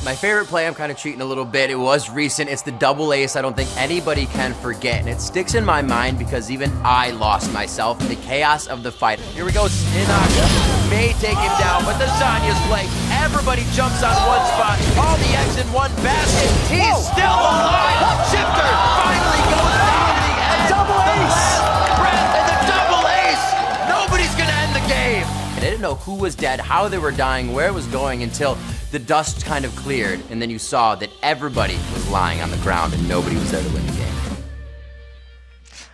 My favorite play, I'm kind of cheating a little bit, it was recent. It's the double ace I don't think anybody can forget. And it sticks in my mind because even I lost myself in the chaos of the fight. Here we go, Imaqtpie may take him down, but the Zanya's play. Everybody jumps on one spot. All the eggs in one basket. He's still alive. Shifter finally goes down to the end. Double ace! Brett and the double ace! Nobody's gonna end the game. And I didn't know who was dead, how they were dying, where it was going until the dust kind of cleared, and then you saw that everybody was lying on the ground and nobody was there to win the game.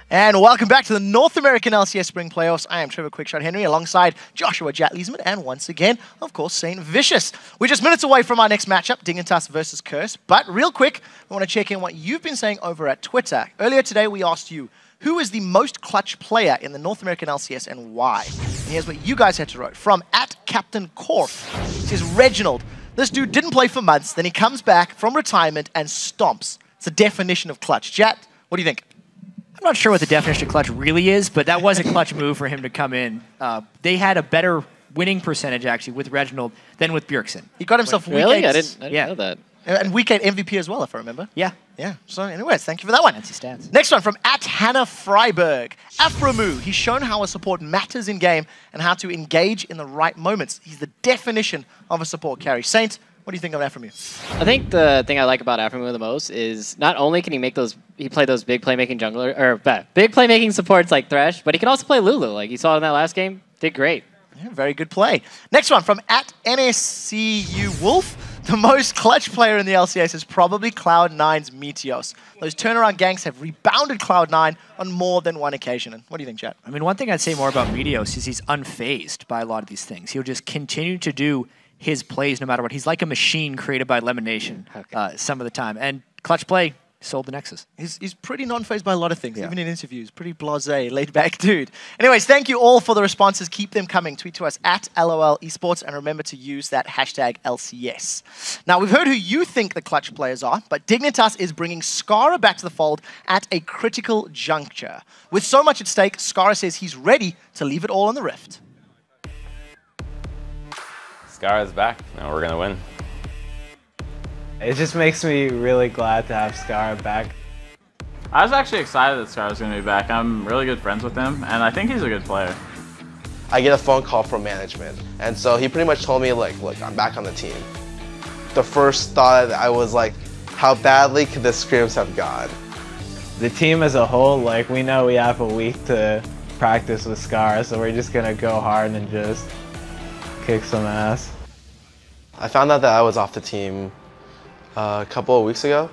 And welcome back to the North American LCS Spring Playoffs. I am Trevor Quickshot Henry alongside Joshua Jatleesman and once again, of course, Saint Vicious. We're just minutes away from our next matchup, Dignitas versus Curse. But real quick, I want to check in what you've been saying over at Twitter. Earlier today, we asked you, who is the most clutch player in the North American LCS and why? And here's what you guys had to write. From @CaptainCorf, it says Reginald. This dude didn't play for months, then he comes back from retirement and stomps. It's the definition of clutch. Jat, what do you think? I'm not sure what the definition of clutch really is, but that was a clutch move for him to come in. They had a better winning percentage, actually, with Reginald than with Bjergsen. He got himself week Really? 8. I didn't know that. And week 8 MVP as well, if I remember. Yeah. Yeah. So anyways, thank you for that one. Fancy stats. Next one from @HannahFreiberg. Afromu, he's shown how a support matters in game and how to engage in the right moments. He's the definition of a support carry. Saint, what do you think of Afromu? I think the thing I like about Afromu the most is not only can he play those big playmaking jungler, or big playmaking supports like Thresh, but he can also play Lulu. Like you saw in that last game, did great. Yeah, very good play. Next one from @NSCUWolf. The most clutch player in the LCS is probably Cloud9's Meteos. Those turnaround ganks have rebounded Cloud9 on more than one occasion. And what do you think, Chat? I mean, one thing I'd say more about Meteos is he's unfazed by a lot of these things. He'll just continue to do his plays no matter what. He's like a machine created by Lemon Nation some of the time. And clutch play sold the Nexus. He's pretty non-phased by a lot of things, even in interviews. Pretty blasé, laid-back dude. Anyways, thank you all for the responses. Keep them coming. Tweet to us @LOL Esports and remember to use that hashtag LCS. Now, we've heard who you think the clutch players are, but Dignitas is bringing Scarra back to the fold at a critical juncture. With so much at stake, Scarra says he's ready to leave it all on the Rift. Scarra's back. Now we're going to win. It just makes me really glad to have Scarra back. I was actually excited that Scarra's going to be back. I'm really good friends with him, and I think he's a good player. I get a phone call from management, and so he pretty much told me, like, look, I'm back on the team. The first thought I was like, how badly could the scrims have gone? The team as a whole, like, we know we have a week to practice with Scarra, so we're just going to go hard and just kick some ass. I found out that I was off the team a couple of weeks ago.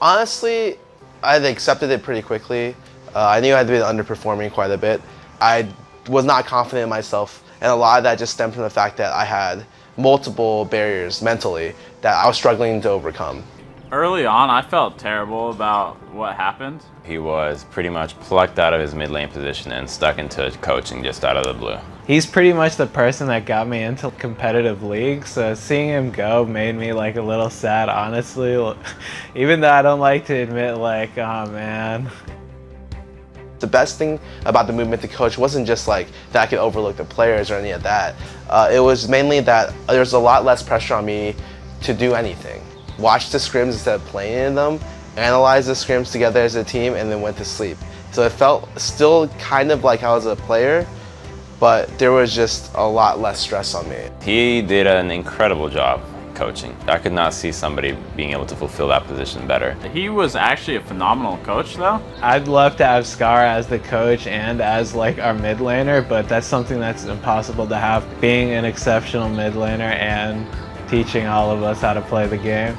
Honestly, I accepted it pretty quickly. I knew I had been underperforming quite a bit. I was not confident in myself, and a lot of that just stemmed from the fact that I had multiple barriers mentally that I was struggling to overcome. Early on, I felt terrible about what happened. He was pretty much plucked out of his mid lane position and stuck into coaching just out of the blue. He's pretty much the person that got me into competitive leagues, so seeing him go made me like a little sad, honestly. Even though I don't like to admit, like, oh man. The best thing about the movement to coach wasn't just like that I could overlook the players or any of that. It was mainly that there's a lot less pressure on me to do anything. Watch the scrims instead of playing in them, analyze the scrims together as a team, and then went to sleep. So it felt still kind of like I was a player, but there was just a lot less stress on me. He did an incredible job coaching. I could not see somebody being able to fulfill that position better. He was actually a phenomenal coach, though. I'd love to have Scarra as the coach and as like our mid laner, but that's something that's impossible to have, being an exceptional mid laner and teaching all of us how to play the game.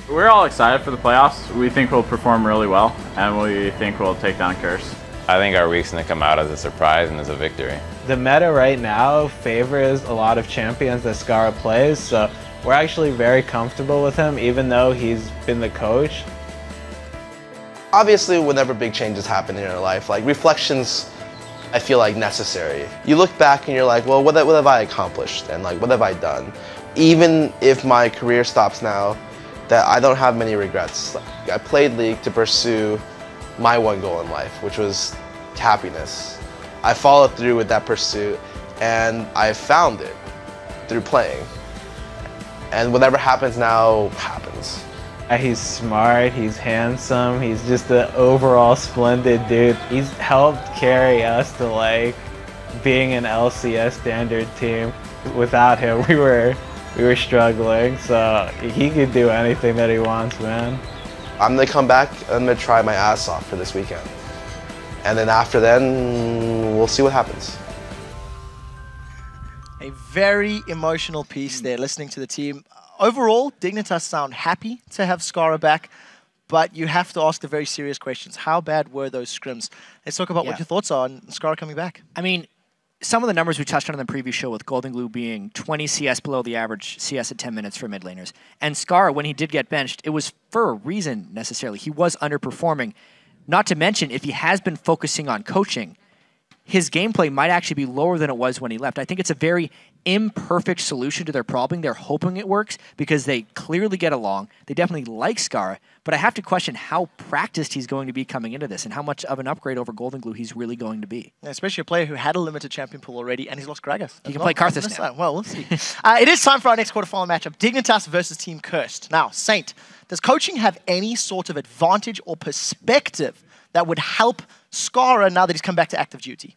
We're all excited for the playoffs. We think we'll perform really well, and we think we'll take down Curse. I think our week's going to come out as a surprise and as a victory. The meta right now favors a lot of champions that Scarra plays, so we're actually very comfortable with him, even though he's been the coach. Obviously, whenever big changes happen in your life, like reflections, I feel like necessary. You look back and you're like, well, what have I accomplished? And like, what have I done? Even if my career stops now, that I don't have many regrets. I played League to pursue my one goal in life, which was happiness. I followed through with that pursuit, and I found it through playing. And whatever happens now, happens. He's smart, he's handsome, he's just an overall splendid dude. He's helped carry us to like being an LCS standard team. Without him, we were struggling, so he could do anything that he wants, man. I'm gonna come back, I'm gonna try my ass off for this weekend. And then after then, we'll see what happens. A very emotional piece there, listening to the team. Overall, Dignitas sound happy to have Scarra back, but you have to ask the very serious questions. How bad were those scrims? Let's talk about what your thoughts are on Scarra coming back. I mean, some of the numbers we touched on in the previous show with Golden Glue being 20 CS below the average CS at 10 minutes for mid laners. And Scarra, when he did get benched, it was for a reason necessarily. He was underperforming. Not to mention, if he has been focusing on coaching, his gameplay might actually be lower than it was when he left. I think it's a very imperfect solution to their problem. They're hoping it works because they clearly get along. They definitely like Scarra, but I have to question how practiced he's going to be coming into this and how much of an upgrade over Golden Glue he's really going to be. Yeah, especially a player who had a limited champion pool already, and he's lost Gragas. He can play Karthus now. Well, we'll see. It is time for our next quarterfinal matchup, Dignitas versus Team Cursed. Now, Saint, does coaching have any sort of advantage or perspective that would help Scarra now that he's come back to active duty?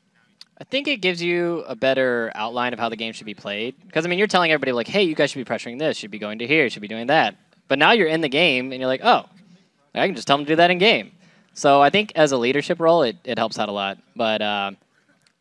I think it gives you a better outline of how the game should be played. Because, I mean, you're telling everybody, like, hey, you guys should be pressuring this, should be going to here, should be doing that. But now you're in the game, and you're like, oh, I can just tell them to do that in game. So I think as a leadership role, it helps out a lot. But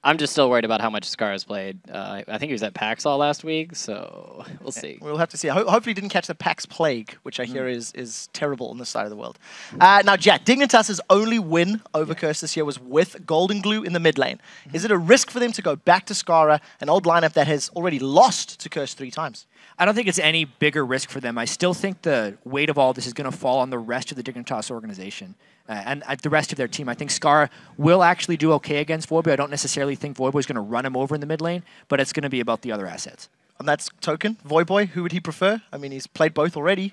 I'm just still worried about how much Scarra has played. I think he was at PAX all last week, so we'll see. We'll have to see. Hopefully he didn't catch the PAX Plague, which I hear is terrible on this side of the world. Now, Jack, Dignitas' only win over Curse this year was with Golden Glue in the mid lane. Is it a risk for them to go back to Scarra, an old lineup that has already lost to Curse 3 times? I don't think it's any bigger risk for them. I still think the weight of all this is going to fall on the rest of the Dignitas organization and the rest of their team. I think Scarra will actually do okay against Voyboy. I don't necessarily think Voyboy is going to run him over in the mid lane, but it's going to be about the other assets. And that's Token, Voyboy. Who would he prefer? I mean, he's played both already.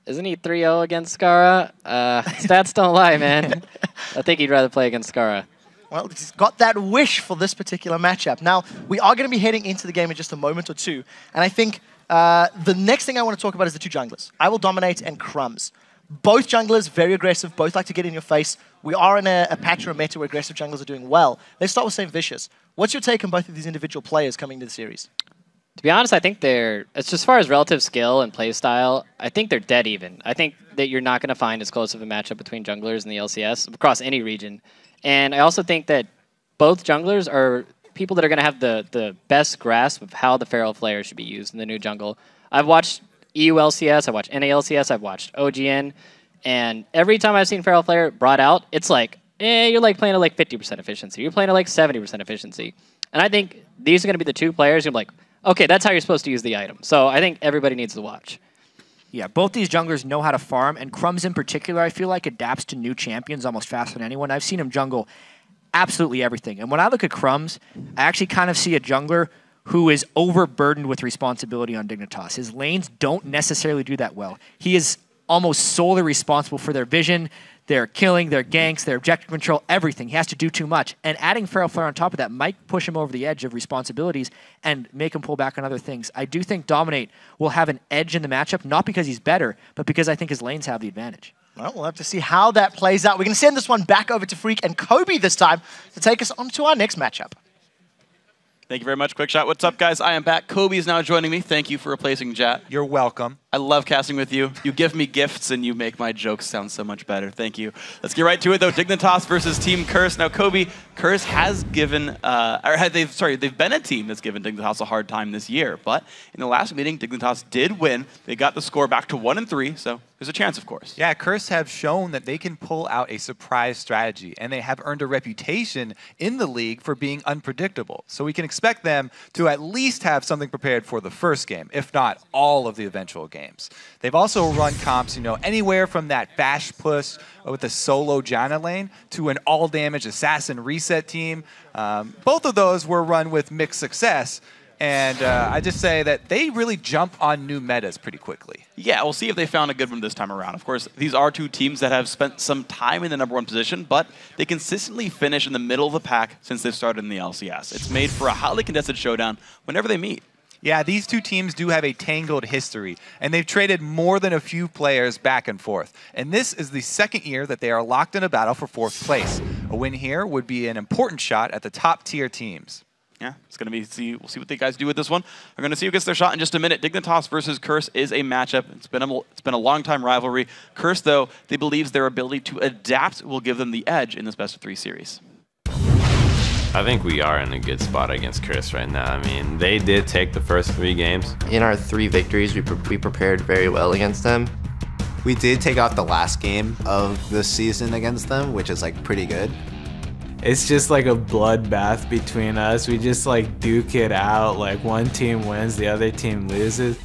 Isn't he 3-0 against Scarra? Stats don't lie, man. I think he'd rather play against Scarra. Well, he's got that wish for this particular matchup. Now, we are going to be heading into the game in just a moment or two, and I think the next thing I want to talk about is the two junglers, IWillDominate and Crumbzz. Both junglers, very aggressive, both like to get in your face. We are in a patch or a meta where aggressive junglers are doing well. Let's start with St. Vicious. What's your take on both of these individual players coming into the series? To be honest, I think it's as far as relative skill and play style, I think they're dead even. I think that you're not going to find as close of a matchup between junglers in the LCS across any region. And I also think that both junglers are people that are going to have the best grasp of how the Feral Flare should be used in the new jungle. I've watched EU LCS, I've watched NA LCS, I've watched OGN, and every time I've seen Feral Flare brought out, it's like, you're like playing at like 50% efficiency. You're playing at like 70% efficiency. And I think these are going to be the two players who are like, okay, that's how you're supposed to use the item. So I think everybody needs to watch. Yeah, both these junglers know how to farm, and Crumbzz in particular, I feel like adapts to new champions almost faster than anyone. I've seen him jungle absolutely everything. And when I look at Crumbzz, I actually kind of see a jungler who is overburdened with responsibility on Dignitas. His lanes don't necessarily do that well. He is almost solely responsible for their vision, their killing, their ganks, their objective control, everything. He has to do too much. And adding Feral Flare on top of that might push him over the edge of responsibilities and make him pull back on other things. I do think Dominate will have an edge in the matchup, not because he's better, but because I think his lanes have the advantage. Well, we'll have to see how that plays out. We're going to send this one back over to Freak and Kobe this time to take us on to our next matchup. Thank you very much, Quickshot. What's up, guys? I am back. Kobe is now joining me. Thank you for replacing Jat. You're welcome. I love casting with you. You give me gifts, and you make my jokes sound so much better. Thank you. Let's get right to it, though. Dignitas versus Team Curse. Now, Kobe, Curse has given, they've been a team that's given Dignitas a hard time this year. But in the last meeting, Dignitas did win. They got the score back to 1-3, so there's a chance, of course. Yeah, Curse have shown that they can pull out a surprise strategy, and they have earned a reputation in the league for being unpredictable. So we can expect them to at least have something prepared for the first game, if not all of the eventual games. They've also run comps, anywhere from that Bash push with a solo Janna lane to an all-damage assassin reset team. Both of those were run with mixed success. And I just say that they really jump on new metas pretty quickly. Yeah, we'll see if they found a good one this time around. Of course, these are two teams that have spent some time in the #1 position, but they consistently finish in the middle of the pack since they've started in the LCS. It's made for a highly contested showdown whenever they meet. Yeah, these two teams do have a tangled history, and they've traded more than a few players back and forth. And this is the second year that they are locked in a battle for 4th place. A win here would be an important shot at the top-tier teams. Yeah, it's going to be, we'll see what the guys do with this one. We're going to see who gets their shot in just a minute. Dignitas versus Curse is a matchup. It's been a long-time rivalry. Curse, though, they believe their ability to adapt will give them the edge in this best-of-3 series. I think we are in a good spot against Curse right now. I mean, they did take the first 3 games. In our 3 victories, we prepared very well against them. We did take off the last game of the season against them, which is like pretty good. It's just like a bloodbath between us. We just like duke it out. Like one team wins, the other team loses.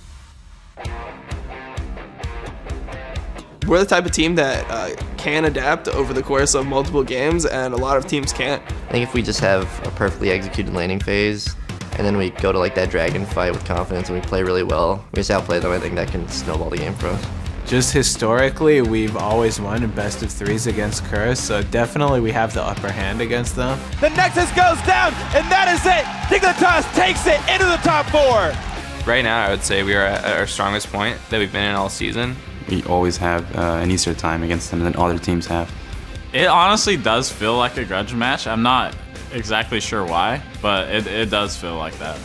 We're the type of team that can adapt over the course of multiple games, and a lot of teams can't. I think if we just have a perfectly executed laning phase, and then we go to like that dragon fight with confidence and we play really well, we just outplay them, I think that can snowball the game for us. Just historically, we've always won in best-of-3s against Curse, so definitely we have the upper hand against them. The Nexus goes down, and that is it! Dignitas takes it into the top 4! Right now, I would say we are at our strongest point that we've been in all season. We always have an easier time against them than other teams have. It honestly does feel like a grudge match. I'm not exactly sure why, but it does feel like that.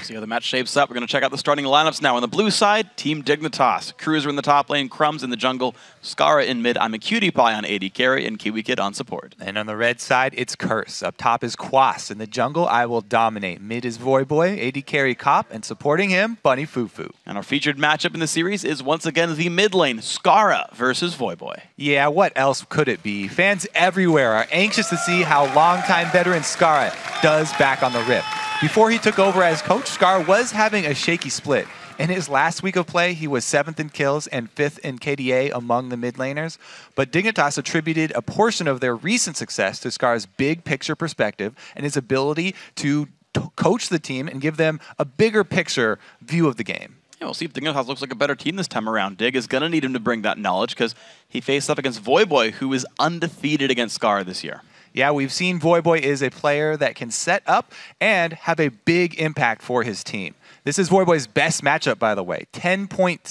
See how the match shapes up. We're going to check out the starting lineups now. On the blue side, Team Dignitas. Cruiser in the top lane, Crumbzz in the jungle, Scarra in mid, Imaqtpie on AD carry, and KiWiKiD on support. And on the red side, it's Curse. Up top is Quas. In the jungle, IWillDominate. Mid is Voyboy, AD carry Cop, and supporting him, Bunny FuFuu. And our featured matchup in the series is once again the mid lane, Scarra versus Voyboy. Yeah, what else could it be? Fans everywhere are anxious to see how longtime veteran Scarra does back on the rip. Before he took over as coach, Scarra was having a shaky split. In his last week of play, he was 7th in kills and 5th in KDA among the mid laners. But Dignitas attributed a portion of their recent success to Scarra's big picture perspective and his ability to coach the team and give them a bigger picture view of the game. Yeah, we'll see if Dignitas looks like a better team this time around. Dig is going to need him to bring that knowledge because he faced up against Voyboy, who is undefeated against Scarra this year. Yeah, we've seen Voyboy is a player that can set up and have a big impact for his team. This is Voyboy's best matchup, by the way. 10.7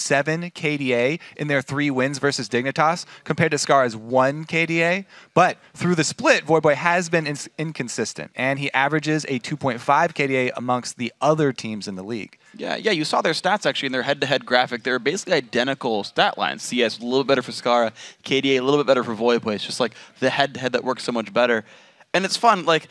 KDA in their 3 wins versus Dignitas, compared to Scarra's 1 KDA. But through the split, Voyboy has been inconsistent, and he averages a 2.5 KDA amongst the other teams in the league. Yeah, you saw their stats actually in their head-to-head graphic. They're basically identical stat lines. CS a little bit better for Scarra, KDA a little bit better for Voyboy. It's just like the head-to-head that works so much better. And it's fun, like,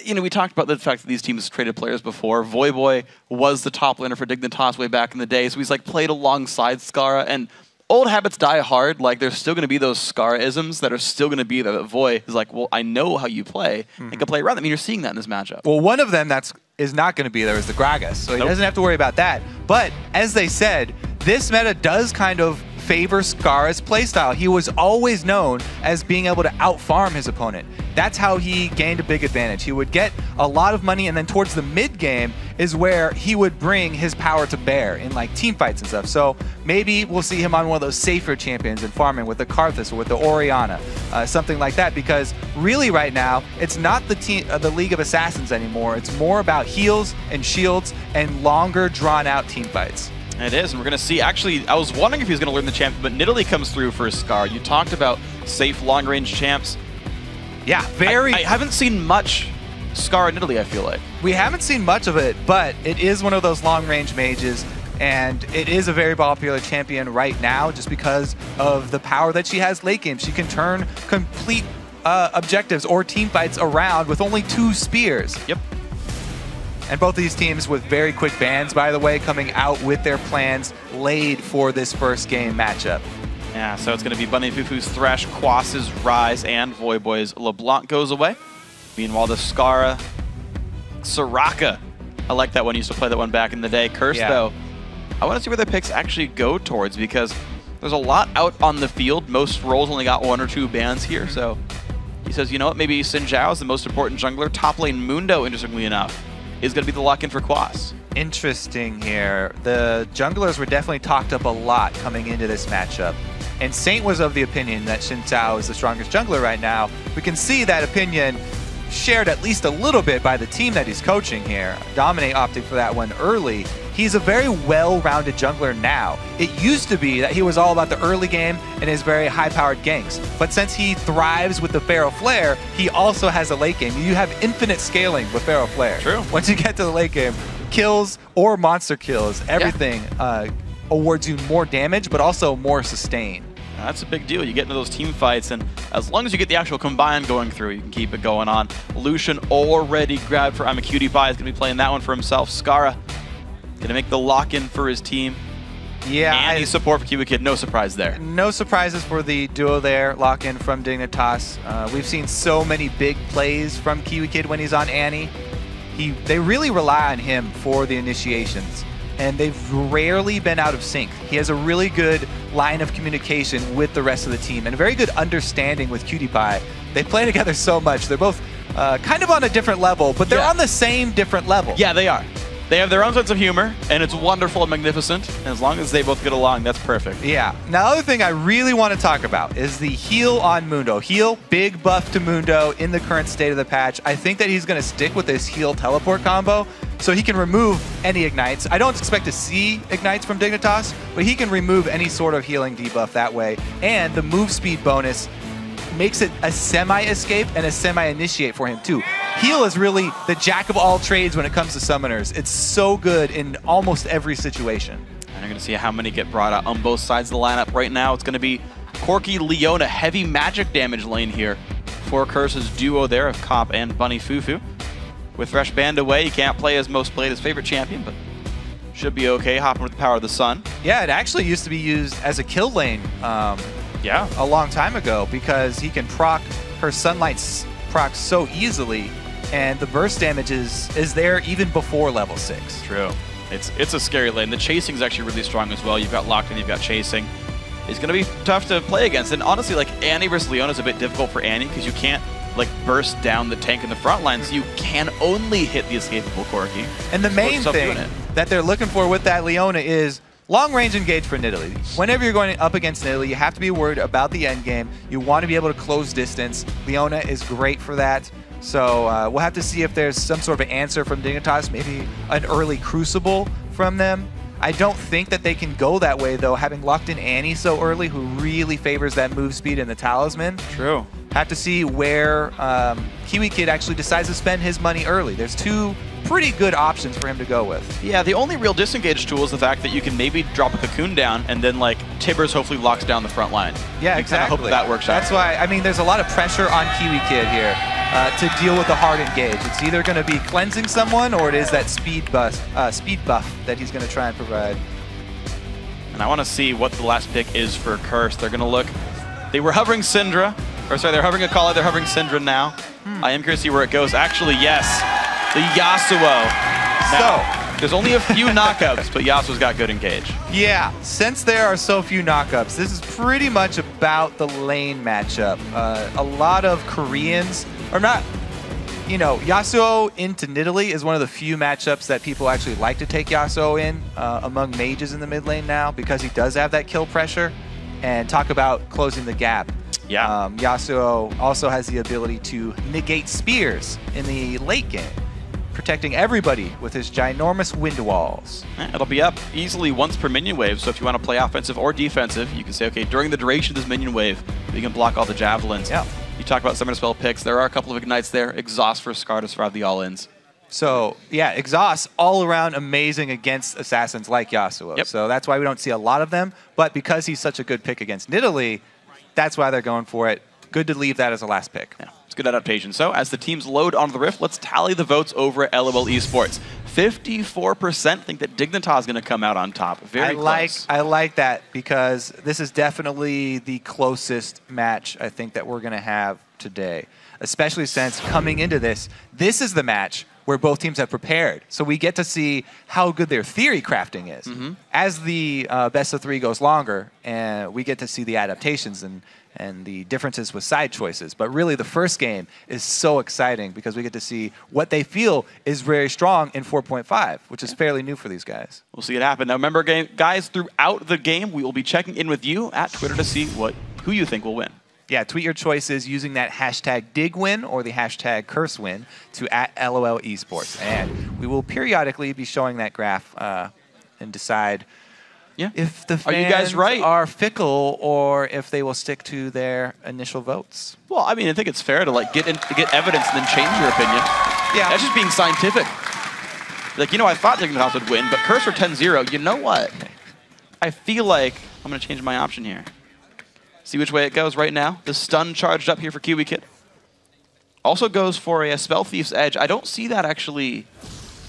you know, we talked about the fact that these teams traded players before. Voyboy was the top laner for Dignitas way back in the day, so he's like played alongside Scarra, and old habits die hard. Like, there's still going to be those Scarra-isms that are still going to be there. That Voy is like, well, I know how you play, and can play around. I mean, you're seeing that in this matchup. Well, one of them is not going to be there is the Gragas, so he doesn't have to worry about that. But as they said, this meta does kind of favor Scarra's playstyle. He was always known as being able to out-farm his opponent. That's how he gained a big advantage. He would get a lot of money, and then towards the mid-game is where he would bring his power to bear in like team fights and stuff. So maybe we'll see him on one of those safer champions in farming with the Karthus or with the Orianna, something like that, because really right now, it's not the League of Assassins anymore. It's more about heals and shields and longer drawn-out team fights. It is, and we're going to see, actually, I was wondering if he was going to learn the champion, but Nidalee comes through for Scarra. You talked about safe long-range champs. Yeah, very... I haven't seen much Scarra Nidalee, I feel like. We haven't seen much of it, but it is one of those long-range mages, and it is a very popular champion right now just because of the power that she has late game. She can turn complete objectives or team fights around with only 2 spears. Yep. And both of these teams with very quick bans, by the way, coming out with their plans laid for this first game matchup. Yeah, so it's going to be Bunny FuFuu's Thresh, Quas's Rise, and Voyboy's LeBlanc goes away. Meanwhile, the Scarra, Soraka. I like that one. Used to play that one back in the day. Curse, though, I want to see where their picks actually go towards, because there's a lot out on the field. Most roles only got 1 or 2 bans here, so he says, you know what, maybe Xin Zhao is the most important jungler. Top lane Mundo, interestingly enough, is going to be the lock-in for Quas. Interesting here. The junglers were definitely talked up a lot coming into this matchup. And Saint was of the opinion that Xin Zhao is the strongest jungler right now. We can see that opinion shared at least a little bit by the team that he's coaching here. Dominate opting for that one early. He's a very well-rounded jungler now. It used to be that he was all about the early game and his very high-powered ganks. But since he thrives with the Pharaoh Flare, he also has a late game. You have infinite scaling with Pharaoh Flare. True. Once you get to the late game, kills or monster kills, everything awards you more damage, but also more sustain. That's a big deal. You get into those team fights, and as long as you get the actual combine going through, you can keep it going on. Lucian already grabbed for Imaqtpie. Is going to be playing that one for himself. Scarra going to make the lock-in for his team. Yeah. And support for KiWiKiD. No surprise there. No surprises for the duo there. Lock-in from Dignitas. We've seen so many big plays from KiWiKiD when he's on Annie. They really rely on him for the initiations, and they've rarely been out of sync. He has a really good line of communication with the rest of the team and a very good understanding with QtPie. They play together so much. They're both kind of on a different level, but they're on the same different level. Yeah, they are. They have their own sense of humor, and it's wonderful and magnificent. And as long as they both get along, that's perfect. Yeah. Now, the other thing I really want to talk about is the heal on Mundo. Heal, big buff to Mundo in the current state of the patch. I think that he's going to stick with this heal teleport combo, so he can remove any ignites. I don't expect to see ignites from Dignitas, but he can remove any sort of healing debuff that way. And the move speed bonus makes it a semi-escape and a semi-initiate for him too. Heal is really the jack of all trades when it comes to summoners. It's so good in almost every situation. And you're going to see how many get brought out on both sides of the lineup. Right now, it's going to be Corki, Leona, heavy magic damage lane here for Curse's duo there of Comp and Bunny FuFuu. With Thresh banned away, he can't play his most played, his favorite champion, but should be okay, hopping with the power of the sun. Yeah, it actually used to be used as a kill lane a long time ago because he can proc her Sunlight's proc so easily, and the burst damage is there even before level 6. True. It's a scary lane. The chasing is actually really strong as well. You've got locked in, you've got chasing. It's going to be tough to play against. And honestly, like Annie versus Leona is a bit difficult for Annie because you can't like burst down the tank in the front lines. You can only hit the escapable Corki. And the main thing that they're looking for with that Leona is long-range engage for Nidalee. Whenever you're going up against Nidalee, you have to be worried about the end game. You want to be able to close distance. Leona is great for that. So we'll have to see if there's some sort of answer from Dignitas, maybe an early Crucible from them. I don't think that they can go that way, though, having locked in Annie so early, who really favors that move speed and the talisman. True. Have to see where KiWiKiD actually decides to spend his money early. There's two pretty good options for him to go with. Yeah, the only real disengage tool is the fact that you can maybe drop a cocoon down and then like Tibbers hopefully locks down the front line. Yeah, you exactly. Hope that works out. That's why, I mean, there's a lot of pressure on KiWiKiD here to deal with the hard engage. It's either going to be cleansing someone or it is that speed buff that he's going to try and provide. And I want to see what the last pick is for Curse. They're going to look. They were hovering Syndra. Or sorry, they're hovering Akali. They're hovering Syndra now. I am curious to see where it goes. Actually, yes. The Yasuo. Now, there's only a few knockups, but Yasuo's got good engage. Yeah, since there are so few knockups, this is pretty much about the lane matchup. A lot of Koreans, or not, you know, Yasuo into Nidalee is one of the few matchups that people actually like to take Yasuo in among mages in the mid lane now because he does have that kill pressure. And talk about closing the gap. Yeah. Yasuo also has the ability to negate spears in the late game, protecting everybody with his ginormous wind walls. It'll be up easily once per minion wave, so if you want to play offensive or defensive, you can say, okay, during the duration of this minion wave, you can block all the javelins. Yeah. You talk about summoner spell picks. There are a couple of ignites there. Exhaust for Scar to survive the all-ins. So, yeah, exhaust all around amazing against assassins like Yasuo. Yep. So that's why we don't see a lot of them. But because he's such a good pick against Nidalee, that's why they're going for it. Good to leave that as a last pick. Yeah, it's good adaptation. So as the teams load onto the Rift, let's tally the votes over at LOL Esports. 54% think that Dignitas is going to come out on top. Very close. I like that because this is definitely the closest match I think that we're going to have today. Especially since coming into this is the match where both teams have prepared. So we get to see how good their theory crafting is. As the best of 3 goes longer, we get to see the adaptations and the differences with side choices. But really the first game is so exciting because we get to see what they feel is very strong in 4.5, which is fairly new for these guys. We'll see it happen. Now remember, guys, throughout the game, we will be checking in with you at Twitter to see who you think will win. Yeah, tweet your choices using that hashtag DigWin or the hashtag CurseWin to @LOL Esports. And we will periodically be showing that graph and decide if the fans are fickle or if they will stick to their initial votes. Well, I mean, I think it's fair to like get evidence and then change your opinion. Yeah. That's just being scientific. Like, you know, I thought Dignitas would win, but Curse are 10-0. You know what? I feel like I'm going to change my option here. See which way it goes right now. The stun charged up here for KiWiKiD. Also goes for a Spell Thief's Edge. I don't see that actually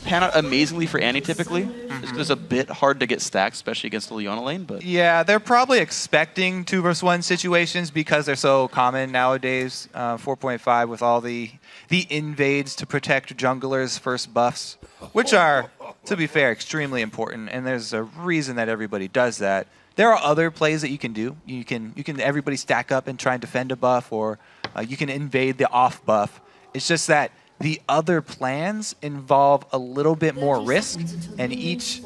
pan out amazingly for Annie typically. It's a bit hard to get stacked, especially against the Leona lane. But yeah, they're probably expecting 2v1 situations because they're so common nowadays. 4.5 with all the invades to protect junglers' first buffs, which are, to be fair, extremely important. And there's a reason that everybody does that. There are other plays that you can do. You can everybody stack up and try and defend a buff, or you can invade the off buff. It's just that the other plans involve a little bit more risk, and each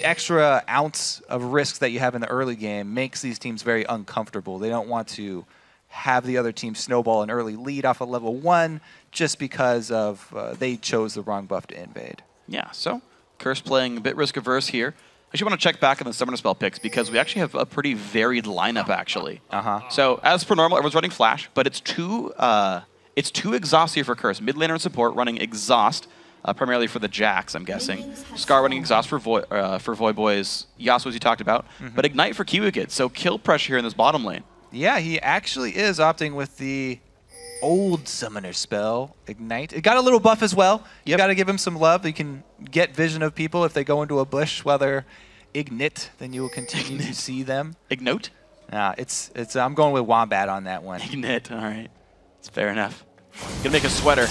extra ounce of risk that you have in the early game makes these teams very uncomfortable. They don't want to have the other team snowball an early lead off of level 1 just because of they chose the wrong buff to invade. Yeah, so Curse playing a bit risk-averse here. I actually want to check back on the Summoner Spell picks because we actually have a pretty varied lineup, actually. So as per normal, everyone's running Flash, but it's two exhausts here for Curse. Mid laner and support running exhaust, primarily for the Jax, I'm guessing. Scar running exhaust for Voyboys, Yasuo as you talked about, but Ignite for KiWiKiD. So kill pressure here in this bottom lane. Yeah, he actually is opting with the old Summoner Spell, Ignite. It got a little buff as well. You got to give him some love. You can get vision of people if they go into a bush, whether Ignite, then you will continue to see them. Ignite? It's I'm going with Wombat on that one. Ignite, all right. It's fair enough. Gonna make a sweater.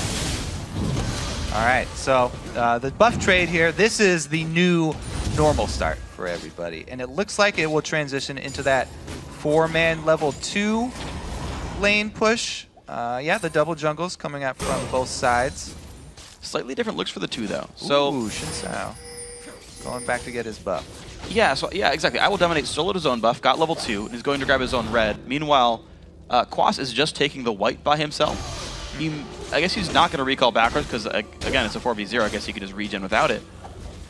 All right, so the buff trade here, this is the new normal start for everybody. And it looks like it will transition into that 4-man level 2 lane push. Yeah, the double jungles coming out from both sides. Slightly different looks for the two, though. So, ooh, Shinsao going back to get his buff. Yeah, exactly. IWillDominate soloed his own buff, got level 2, and he's going to grab his own red. Meanwhile, Quas is just taking the white by himself. I guess he's not going to recall backwards because, again, it's a 4v0. I guess he could just regen without it.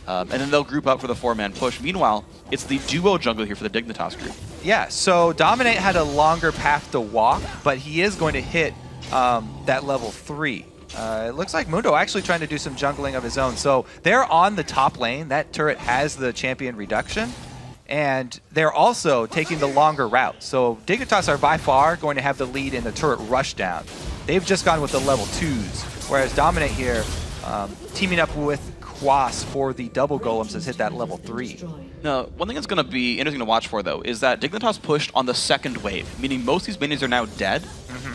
And then they'll group up for the 4-man push. Meanwhile, it's the duo jungle here for the Dignitas group. Yeah, so Dominate had a longer path to walk, but he is going to hit that level 3. It looks like Mundo actually trying to do some jungling of his own. So they're on the top lane. That turret has the champion reduction. And they're also taking the longer route. So Dignitas are by far going to have the lead in the turret rushdown. They've just gone with the level 2s, whereas Dominate here, teaming up with Quas for the double golems, has hit that level 3. Now, one thing that's going to be interesting to watch for, though, is that Dignitas pushed on the second wave, meaning most of these minions are now dead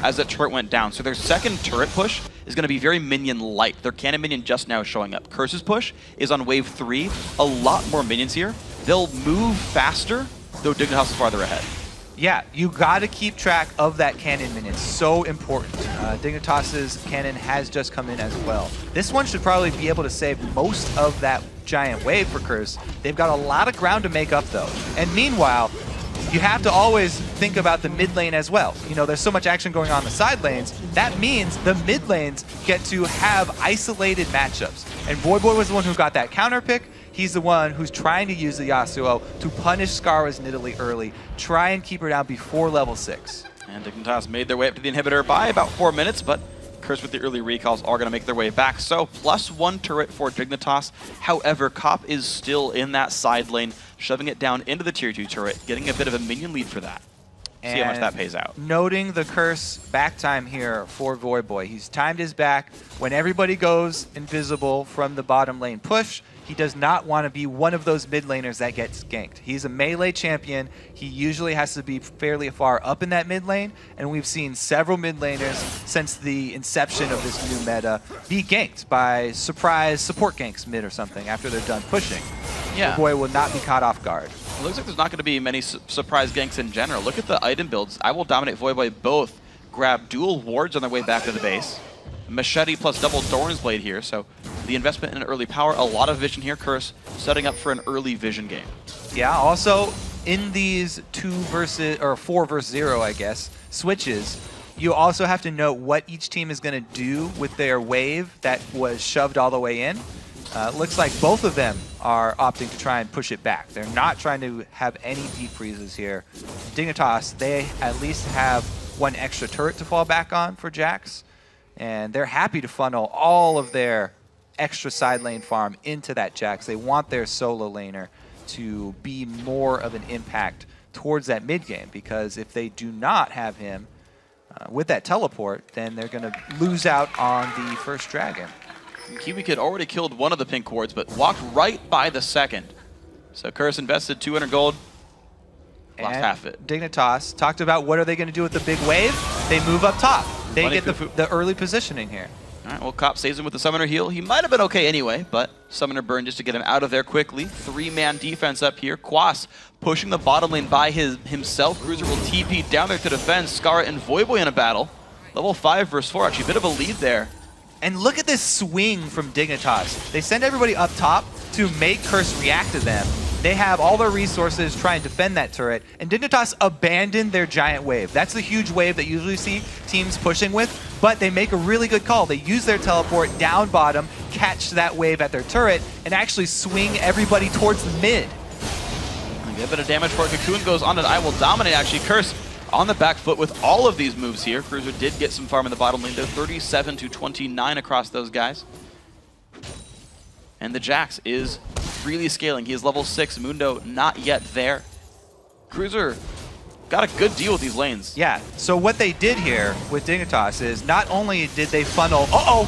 as that turret went down. So their second turret push is going to be very minion-light. Their cannon minion just now showing up. Curse's push is on wave 3. A lot more minions here. They'll move faster, though Dignitas is farther ahead. Yeah, you got to keep track of that cannon minion. So important. Dignitas's cannon has just come in as well. This one should probably be able to save most of that giant wave for Cruz. They've got a lot of ground to make up, though. And meanwhile, you have to always think about the mid lane as well. You know, there's so much action going on in the side lanes. That means the mid lanes get to have isolated matchups. And Voyboy was the one who got that counter pick. He's the one who's trying to use the Yasuo to punish Scarra's Nidalee early, try and keep her down before level 6. And Dignitas made their way up to the inhibitor by about 4 minutes, but Curse with the early recalls are going to make their way back. So +1 turret for Dignitas. However, Cop is still in that side lane, shoving it down into the tier 2 turret, getting a bit of a minion lead for that. See how much that pays out. Noting the Curse back time here for Voyboy. He's timed his back. When everybody goes invisible from the bottom lane push, he does not want to be one of those mid laners that gets ganked. He's a melee champion. He usually has to be fairly far up in that mid lane, and we've seen several mid laners since the inception of this new meta be ganked by surprise support ganks mid or something after they're done pushing. Yeah. Voyboy will not be caught off guard. It looks like there's not going to be many surprise ganks in general. Look at the item builds. IWillDominate, Voyboy both grab dual wards on their way back to the base. Machete plus double Thorn's Blade here, so the investment in early power, a lot of vision here. Curse setting up for an early vision game. Yeah, also in these 4 versus 0, I guess, switches, you also have to know what each team is going to do with their wave that was shoved all the way in. Looks like both of them are opting to try and push it back. They're not trying to have any deep freezes here. Dignitas, they at least have one extra turret to fall back on for Jax, and they're happy to funnel all of their extra side lane farm into that Jax. They want their solo laner to be more of an impact towards that mid game, because if they do not have him with that teleport, then they're going to lose out on the first dragon. KiWiKiD already killed one of the pink wards, but walked right by the second. So Curse invested 200 gold, lost half it. Dignitas talked about what are they going to do with the big wave. They move up top. They get the early positioning here. All right, well, Cop saves him with the Summoner heal. He might have been okay anyway, but Summoner burn just to get him out of there quickly. 3-man defense up here. Quas pushing the bottom lane by himself. Cruiser will TP down there to defend. Scarra and Voyboy in a battle. Level 5 versus 4, actually a bit of a lead there. And look at this swing from Dignitas. They send everybody up top to make Curse react to them. They have all their resources trying to defend that turret, and Dignitas abandoned their giant wave. That's the huge wave that you usually see teams pushing with, but they make a really good call. They use their teleport down bottom, catch that wave at their turret, and actually swing everybody towards the mid. A bit of damage for it. Cocoon goes on to IWillDominate, actually. Curse on the back foot with all of these moves here. Cruiser did get some farm in the bottom lane, though. 37 to 29 across those guys. And the Jax is really scaling. He is level 6. Mundo not yet there. Cruiser got a good deal with these lanes. Yeah, so what they did here with Dignitas is not only did they funnel,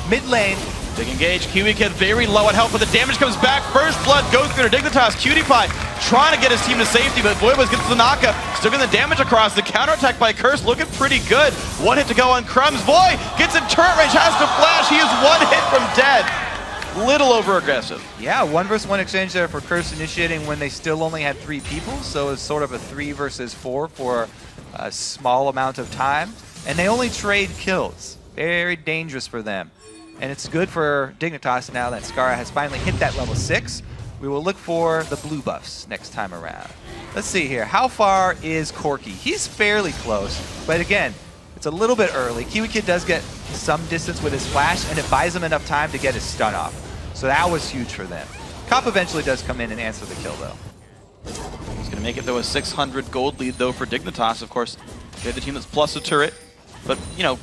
mid lane. Big engage. KiWiKiD very low on health, but the damage comes back. First blood goes through to Dignitas. IMaqtpie trying to get his team to safety, but Voyboy gets the knockup. Still getting the damage across. The counterattack by Curse looking pretty good. One hit to go on Crumbzz. Boy gets in turret range, has to flash. He is one hit from dead. Little over aggressive. Yeah, 1 versus 1 exchange there for Curse initiating when they still only had 3 people, so it's sort of a 3 versus 4 for a small amount of time. And they only trade kills. Very dangerous for them. And it's good for Dignitas now that Scarra has finally hit that level 6. We will look for the blue buffs next time around. Let's see here. How far is Corki? He's fairly close, but again, it's a little bit early. KiWiKiD does get some distance with his flash, and it buys him enough time to get his stun off. So that was huge for them. Cop eventually does come in and answer the kill, though. He's going to make it, though, a 600 gold lead, though, for Dignitas. Of course, they're the team that's plus a turret. But, you know,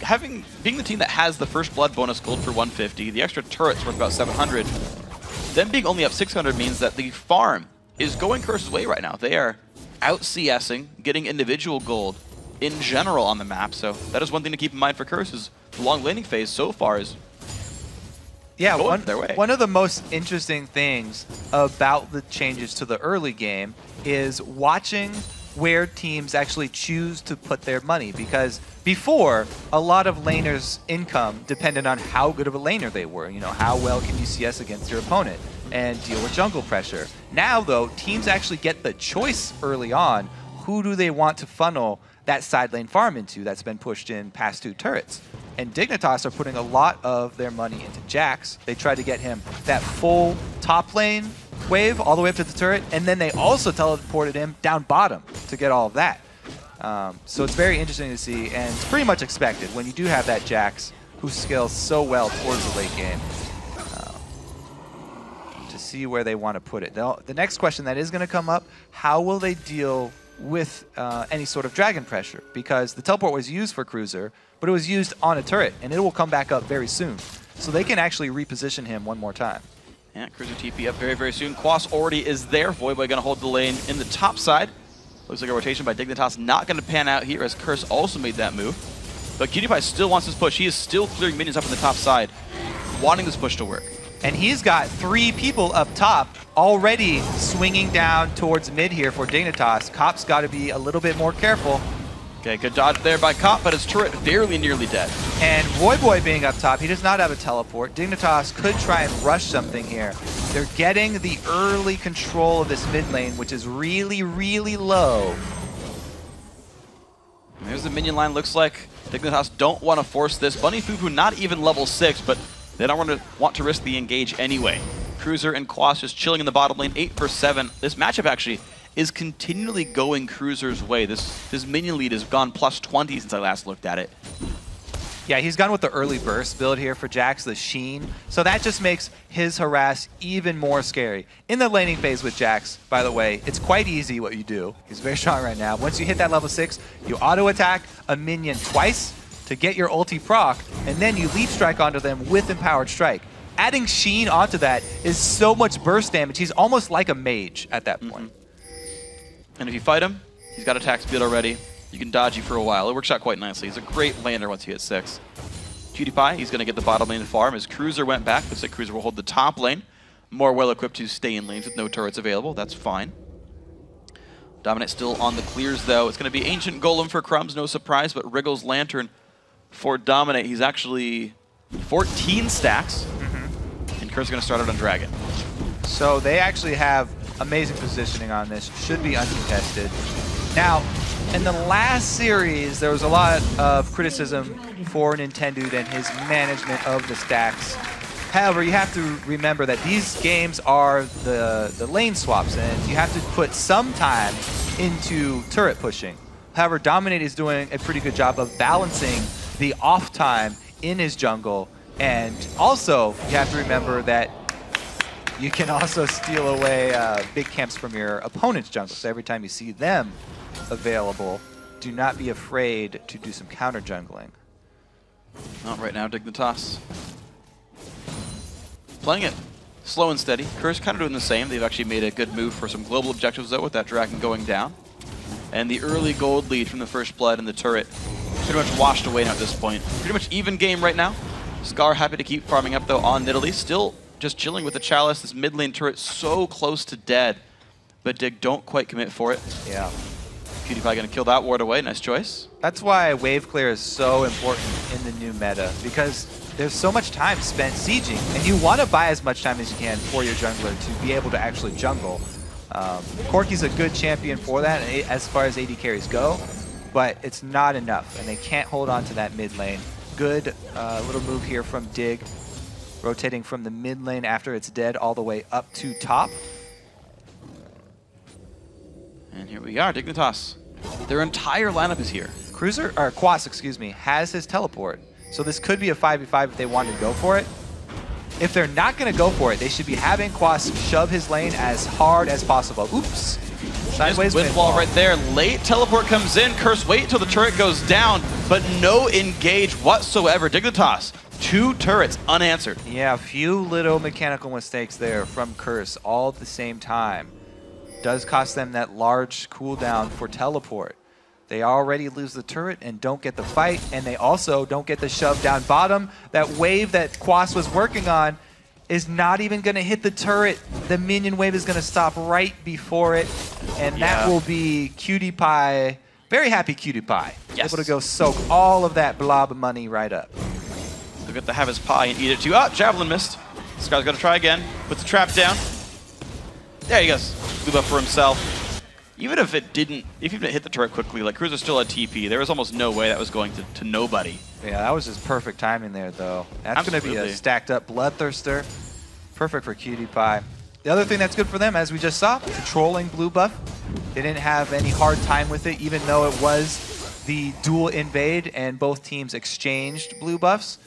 being the team that has the first blood bonus gold for 150, the extra turret's worth about 700, them being only up 600 means that the farm is going Curse's way right now. They are out CSing, getting individual gold in general on the map. So that is one thing to keep in mind for Curse, is the long laning phase so far is going their way. One of the most interesting things about the changes to the early game is watching where teams actually choose to put their money, because before, a lot of laners' income depended on how good of a laner they were. You know, how well can you CS against your opponent and deal with jungle pressure. Now, though, teams actually get the choice early on, who do they want to funnel that side lane farm into that's been pushed in past 2 turrets. And Dignitas are putting a lot of their money into Jax. They try to get him that full top lane wave all the way up to the turret, and then they also teleported him down bottom to get all of that. So it's very interesting to see, and it's pretty much expected when you do have that Jax who scales so well towards the late game, to see where they want to put it. Now, the next question that is going to come up, how will they deal with any sort of dragon pressure? Because the teleport was used for Cruiser, but it was used on a turret, and it will come back up very soon. So they can actually reposition him one more time. Yeah, Cruiser TP up very, very soon. Quas already is there. Voyboy going to hold the lane in the top side. Looks like a rotation by Dignitas not going to pan out here, as Curse also made that move. But IMaqtpie still wants this push. He is still clearing minions up in the top side, wanting this push to work. And he's got 3 people up top already swinging down towards mid here for Dignitas. Cop's got to be a little bit more careful. Okay, good dodge there by Cop, but his turret very nearly dead. And Voyboy being up top, he does not have a teleport. Dignitas could try and rush something here. They're getting the early control of this mid lane, which is really, really low. And there's the minion line. Looks like Dignitas don't want to force this. Bunny FuFuu not even level 6, but they don't want to risk the engage anyway. Cruiser and Quas just chilling in the bottom lane, 8 for 7. This matchup actually is continually going Cruzer's way. This minion lead has gone +20 since I last looked at it. Yeah, he's gone with the early burst build here for Jax, the Sheen. So that just makes his harass even more scary. In the laning phase with Jax, by the way, it's quite easy what you do. He's very strong right now. Once you hit that level 6, you auto-attack a minion twice to get your ulti proc, and then you leap strike onto them with Empowered Strike. Adding Sheen onto that is so much burst damage. He's almost like a mage at that point. And if you fight him, he's got attack speed already. You can dodge you for a while. It works out quite nicely. He's a great laner once you hit 6. QtPie, he's going to get the bottom lane farm as Cruiser went back. Looks like Cruiser will hold the top lane. More well-equipped to stay in lanes with no turrets available. That's fine. Dominate still on the clears, though. It's going to be Ancient Golem for Crumbzz, no surprise, but Wriggle's Lantern for Dominate. He's actually 14 stacks, and Kurt's going to start out on Dragon. So they actually have amazing positioning on this. Should be uncontested. Now, in the last series, there was a lot of criticism for Nintendo and his management of the stacks. However, you have to remember that these games are the lane swaps, and you have to put some time into turret pushing. However, Dominate is doing a pretty good job of balancing the off time in his jungle, and also you have to remember that you can also steal away big camps from your opponent's jungle. So every time you see them available, do not be afraid to do some counter jungling. Not right now, Dignitas. Playing it slow and steady. Curse kind of doing the same. They've actually made a good move for some global objectives, though, with that dragon going down. And the early gold lead from the first blood and the turret pretty much washed away now at this point. Pretty much even game right now. Scar happy to keep farming up, though, on Nidalee. Still just chilling with the Chalice. This mid lane turret so close to dead. But Dig don't quite commit for it. Yeah. PewDiePie going to kill that ward away. Nice choice. That's why wave clear is so important in the new meta, because there's so much time spent sieging, and you want to buy as much time as you can for your jungler to be able to actually jungle. Corki's a good champion for that as far as AD carries go, but it's not enough, and they can't hold on to that mid lane. Good little move here from Dig, rotating from the mid lane after it's dead all the way up to top. And here we are, Dignitas. Their entire lineup is here. Quas, excuse me, has his teleport. So this could be a 5v5 if they wanted to go for it. If they're not going to go for it, they should be having Quas shove his lane as hard as possible. Oops. Sideways windfall right there. Late teleport comes in. Curse wait until the turret goes down, but no engage whatsoever. Dignitas, 2 turrets unanswered. Yeah, a few little mechanical mistakes there from Curse all at the same time. Does cost them that large cooldown for teleport. They already lose the turret and don't get the fight, and they also don't get the shove down bottom. That wave that Quas was working on is not even going to hit the turret. The minion wave is going to stop right before it, and that will be QtPie, very happy QtPie. Yes. Able to go soak all of that blob of money right up. He'll get to have his pie and eat it too. Ah, Javelin missed. Scar's got to try again. Puts the trap down. There he goes. Blue buff for himself. Even if it didn't, if he didn't hit the turret quickly, like Cruiser still had TP, there was almost no way that was going to nobody. Yeah, that was just perfect timing there, though. That's going to be a stacked up Bloodthirster. Perfect for QtPie. The other thing that's good for them, as we just saw, controlling blue buff. They didn't have any hard time with it, even though it was the dual invade and both teams exchanged blue buffs.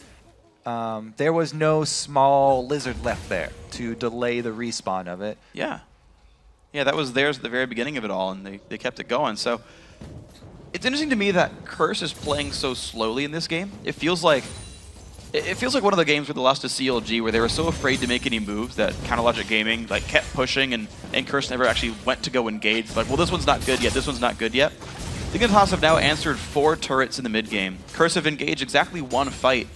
There was no small lizard left there to delay the respawn of it. Yeah. Yeah, that was theirs at the very beginning of it all, and they kept it going. So it's interesting to me that Curse is playing so slowly in this game. It feels like one of the games where they lost to CLG, where they were so afraid to make any moves that Counterlogic Gaming like kept pushing, and Curse never actually went to go engage. Like, well, this one's not good yet. This one's not good yet. Dignitas have now answered 4 turrets in the mid game. Curse have engaged exactly 1 fight.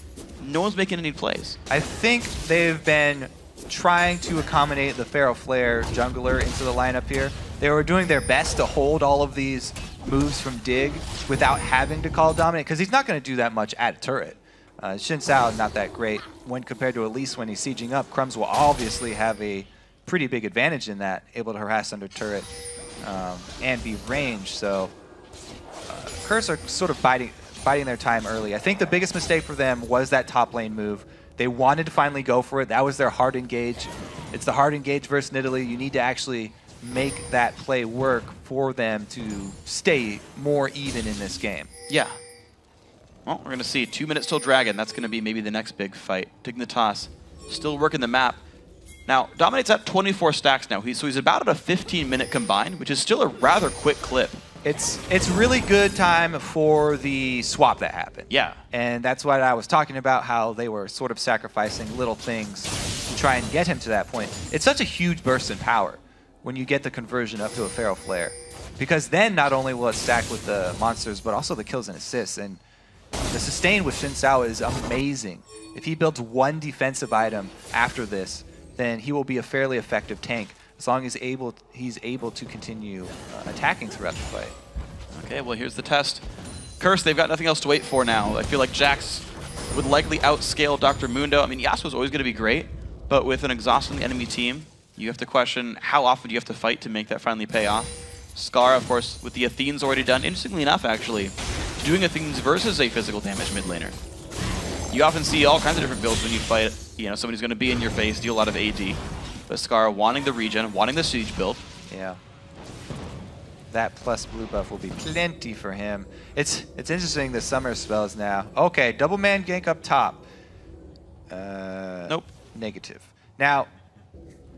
No one's making any plays. I think they've been trying to accommodate the Pharaoh Flare jungler into the lineup here. They were doing their best to hold all of these moves from Dig without having to call Dominate, because he's not going to do that much at a turret. Xin Sao, not that great when compared to Elise when he's sieging up. Crumbzz will obviously have a pretty big advantage in that, able to harass under turret and be ranged. So Curse are sort of biding their time early. I think the biggest mistake for them was that top lane move. They wanted to finally go for it. That was their hard engage. It's the hard engage versus Nidalee. You need to actually make that play work for them to stay more even in this game. Yeah. Well, we're going to see 2 minutes till Dragon. That's going to be maybe the next big fight. Dignitas still working the map. Now, Dominate's at 24 stacks now, so he's about at a 15-minute combine, which is still a rather quick clip. It's really good time for the swap that happened. Yeah. And that's what I was talking about, how they were sort of sacrificing little things to try and get him to that point. It's such a huge burst in power when you get the conversion up to a Feral Flare. Because then not only will it stack with the monsters, but also the kills and assists. And the sustain with Xin Sao is amazing. If he builds one defensive item after this, then he will be a fairly effective tank, as long as he's able to continue attacking throughout the fight. Okay, well, here's the test. Curse, they've got nothing else to wait for now. I feel like Jax would likely outscale Dr. Mundo. I mean, Yasuo's always going to be great, but with an exhausting enemy team, you have to question how often do you have to fight to make that finally pay off. Scarra, of course, with the Athene's already done. Interestingly enough, actually, doing Athene's versus a physical damage mid laner. You often see all kinds of different builds when you fight, you know, somebody's going to be in your face, deal a lot of AD. But Scarra wanting the regen, wanting the siege build. Yeah. That plus blue buff will be plenty for him. It's interesting, the summer spells now. Okay, double man gank up top. Nope. Negative. Now,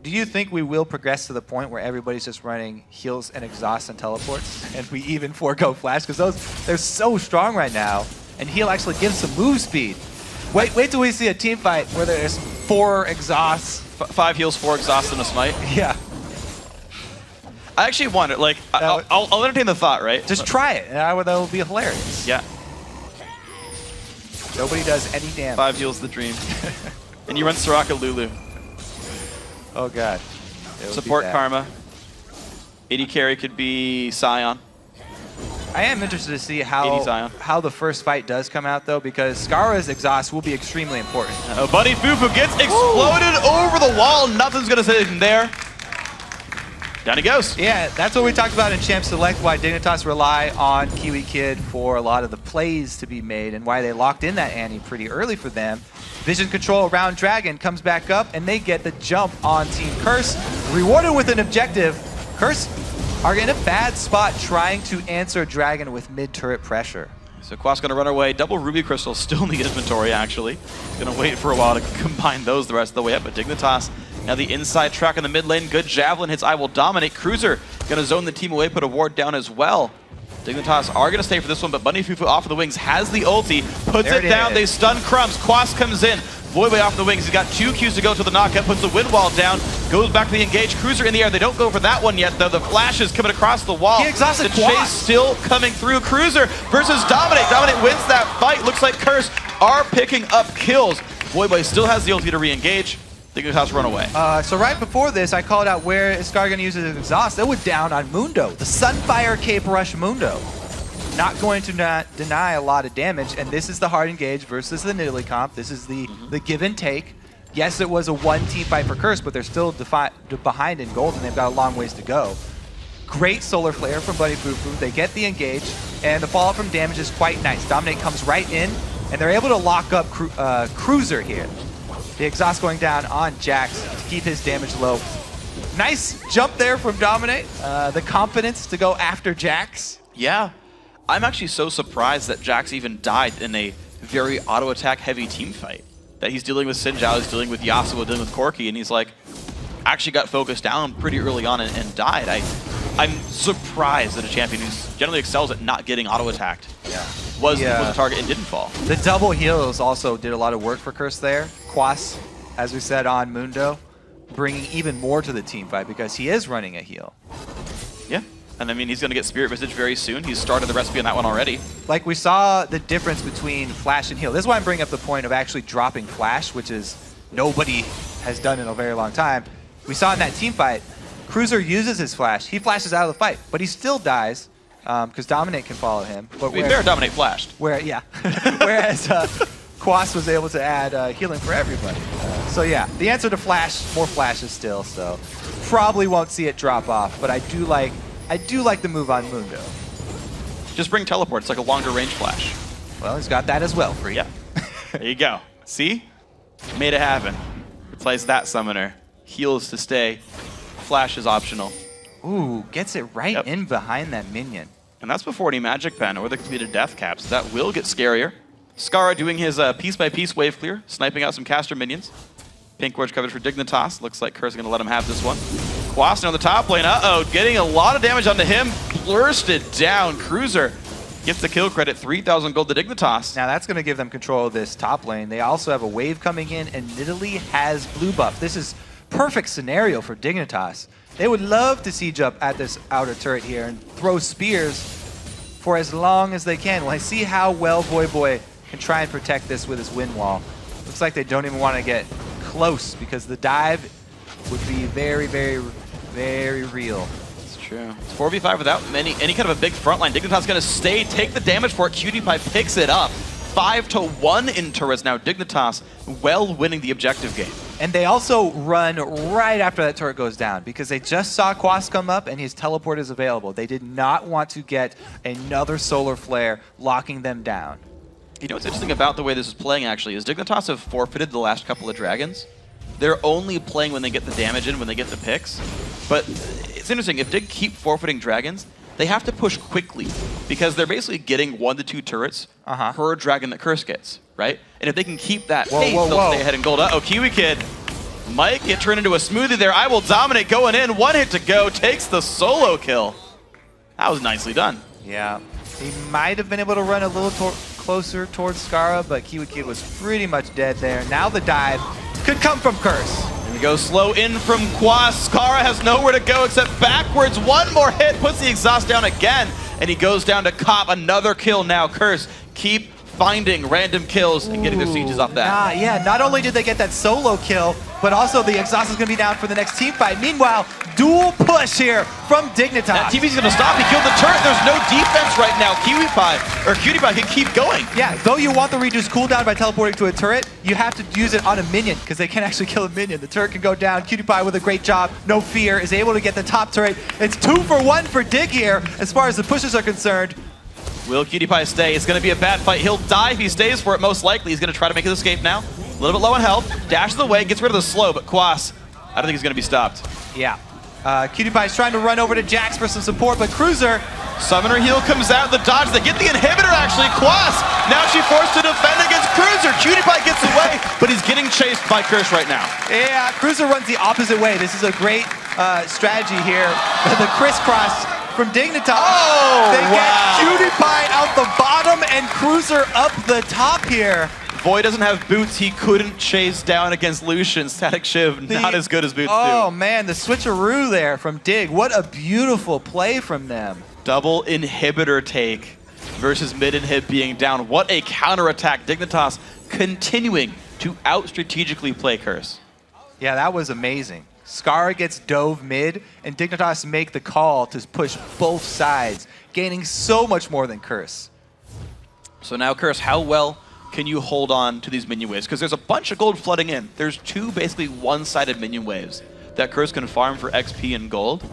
do you think we will progress to the point where everybody's just running heals and exhaust and teleports, and we even forego flash? Because they're so strong right now, and heal actually gives some move speed. Wait till we see a team fight where there's 4 exhausts. 5 heals, 4 exhausts, and a smite. Yeah. I actually wonder, like, I'll entertain the thought, right? Just try it, and that will be hilarious. Yeah. Nobody does any damage. 5 heals the dream. And you run Soraka Lulu. Oh god. Support Karma. AD carry could be Sion. I am interested to see how the first fight does come out, though, because Scarra's exhaust will be extremely important. Buddy FuFuu gets exploded over the wall. Nothing's going to save him there. Down he goes. Yeah, that's what we talked about in Champ Select, why Dignitas rely on KiWiKiD for a lot of the plays to be made, and why they locked in that Annie pretty early for them. Vision control around Dragon comes back up, and they get the jump on Team Curse. Rewarded with an objective. Curse are in a bad spot trying to answer Dragon with mid-turret pressure. So Quas going to run away. Double Ruby Crystals still in the inventory, actually. Going to wait for a while to combine those the rest of the way up, but Dignitas now the inside track in the mid lane. Good Javelin hits IWillDominate. Cruiser going to zone the team away, put a ward down as well. Dignitas are going to stay for this one, but Bunny FuFuu off of the wings has the ulti, puts it down, they stun Crumbzz. Quas comes in, Voyboy off the wings, he's got 2 Qs to go to the knockup, puts the wind wall down, goes back to the engage. Cruiser in the air, they don't go for that one yet though, the flash is coming across the wall. He exhausted the chase still coming through. Cruiser versus Dominate. Dominate wins that fight, looks like Curse are picking up kills. Voyboy still has the ulti to re-engage. Dignitas run away. So right before this, I called out where is Scarra going to use his exhaust. It went down on Mundo, the Sunfire Cape Rush Mundo. Not going to deny a lot of damage, and this is the hard engage versus the Nidalee comp. This is the give and take. Yes, it was a 1-team fight for Curse, but they're still behind in gold, and they've got a long ways to go. Great solar flare from Bunny FuFuu. They get the engage, and the fallout from damage is quite nice. Dominate comes right in, and they're able to lock up Cruiser here. The exhaust going down on Jax to keep his damage low. Nice jump there from Dominate. The confidence to go after Jax. Yeah. I'm actually so surprised that Jax even died in a very auto-attack heavy team fight. That he's dealing with Xin Zhao, he's dealing with Yasuo, dealing with Corki, and he's like, actually got focused down pretty early on and died. I'm surprised that a champion who generally excels at not getting auto-attacked was a target and didn't fall. The double heals also did a lot of work for Curse there. Quas, as we said on Mundo, bringing even more to the team fight because he is running a heal. Yeah. And I mean, he's going to get Spirit Visage very soon. He's started the recipe on that one already. Like, we saw the difference between Flash and heal. This is why I'm bringing up the point of actually dropping Flash, which is nobody has done in a very long time. We saw in that team fight, Cruiser uses his Flash. He flashes out of the fight, but he still dies because Dominate can follow him. But to be fair, Dominate flashed. Whereas Quas was able to add healing for everybody. So yeah, the answer to Flash, more flashes still, so probably won't see it drop off, but I do like the move on Mundo. Just bring teleport. It's like a longer range flash. Well, he's got that as well for you. Yeah. There you go. See? Made it happen. Replace that summoner. Heals to stay. Flash is optional. Ooh, gets it right in behind that minion. And that's before any magic pen or the completed death caps. That will get scarier. Scarra doing his piece-by-piece wave clear, sniping out some caster minions. Pink ward coverage for Dignitas. Looks like Curse is going to let him have this one. Quas on the top lane. Uh-oh, getting a lot of damage onto him. Bursted down. Cruiser gets the kill credit. 3,000 gold to Dignitas. Now that's going to give them control of this top lane. They also have a wave coming in, and Nidalee has blue buff. This is perfect scenario for Dignitas. They would love to siege up at this outer turret here and throw spears for as long as they can. Well, I see how well Voyboy can try and protect this with his wind wall. Looks like they don't even want to get close because the dive would be very, very, very real. It's true. It's 4v5 without any kind of a big front line. Dignitas going to stay, take the damage for it. QTPie picks it up. 5-1 in turrets now. Dignitas well winning the objective game. And they also run right after that turret goes down because they just saw Quas come up and his teleport is available. They did not want to get another solar flare locking them down. You know what's interesting about the way this is playing actually is Dignitas have forfeited the last couple of dragons. They're only playing when they get the damage in, when they get the picks. But it's interesting, if Dig keep forfeiting dragons, they have to push quickly because they're basically getting 1 to 2 turrets per dragon that Curse gets, right? And if they can keep that pace, they'll stay ahead in gold. Uh-oh, KiWiKiD might get turned into a smoothie there. IWillDominate going in, 1 hit to go, takes the solo kill. That was nicely done. Yeah, he might have been able to run a little closer towards Scarra, but KiWiKiD was pretty much dead there. Now the dive could come from Curse. And we go slow in from Quas. Scarra has nowhere to go except backwards. 1 more hit, puts the exhaust down again, and he goes down to cop another kill now. Curse keep finding random kills and getting their sieges off that. Yeah, not only did they get that solo kill, but also the exhaust is going to be down for the next team fight. Meanwhile, dual push here from Dignitas. That TV's going to stop. He killed the turret. There's no defense right now. QTPie can keep going. Yeah, though you want the reduced cooldown by teleporting to a turret, you have to use it on a minion because they can't actually kill a minion. The turret can go down. QTPie with a great job, no fear, is able to get the top turret. It's 2 for 1 for Dig here as far as the pushes are concerned. Will QTPie stay? It's going to be a bad fight. He'll die if he stays for it, most likely. He's going to try to make his escape now. A little bit low on health. Dashes away, gets rid of the slow, but Quas, I don't think he's going to be stopped. Yeah. QTPie is trying to run over to Jax for some support, but Cruiser. Summoner heal comes out, the dodge. They get the inhibitor, actually. Quas, now she forced to defend against Cruiser. QTPie gets away, but he's getting chased by Curse right now. Yeah, Cruiser runs the opposite way. This is a great strategy here. The crisscross from Dignitas. Oh, they get QTPie out the bottom and Cruiser up the top here. Voy doesn't have boots. He couldn't chase down against Lucian. Static Shiv, not as good as boots do. Oh man, the switcheroo there from Dig. What a beautiful play from them. Double inhibitor take versus mid inhib being down. What a counterattack. Dignitas continuing to out-strategically play Curse. Yeah, that was amazing. Scarra gets dove mid, and Dignitas make the call to push both sides, gaining so much more than Curse. So now, Curse, how well can you hold on to these minion waves? Because there's a bunch of gold flooding in. There's 2 basically one-sided minion waves that Curse can farm for XP and gold.